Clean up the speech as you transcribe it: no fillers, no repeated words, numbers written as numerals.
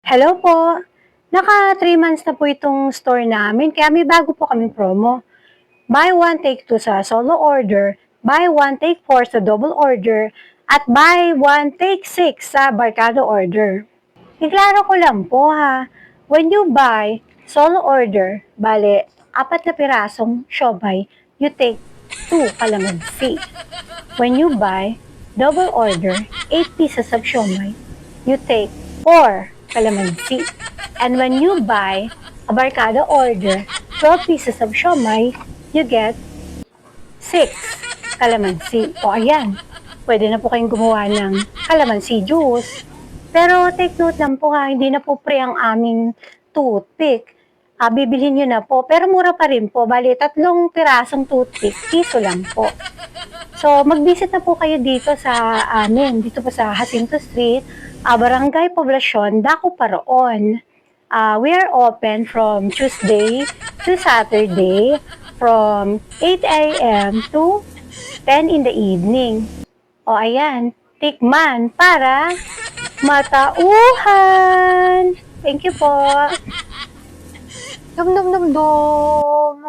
Hello po. Naka 3 months na po itong store namin kaya may bago po kaming promo. Buy one take two sa solo order, buy one take four sa double order, at buy one take six sa barkado order. Iklaro ko lang po ha, when you buy solo order, bale, 4 na pirasong siomai, you take 2 kalamansi. When you buy double order, 8 pieces of siomai, you take 4 kalamansi. And when you buy a barkada order, 12 pieces of siomai, you get 6 kalamansi. O ayan, pwede na po kayong gumawa ng kalamansi juice. Pero take note lang po ha, hindi na po pre ang aming toothpick. Bibilhin nyo na po, pero mura pa rin po. Bali, 3 pirasong toothpick, piso lang po. So, mag-visit na po kayo dito sa amin, dito po sa Jacinto Street, Barangay Poblacion, Daco Paraon. We are open from Tuesday to Saturday from 8 a.m. to 10 in the evening. O ayan, tikman para matauhan! Thank you po! Dum dum dum dum.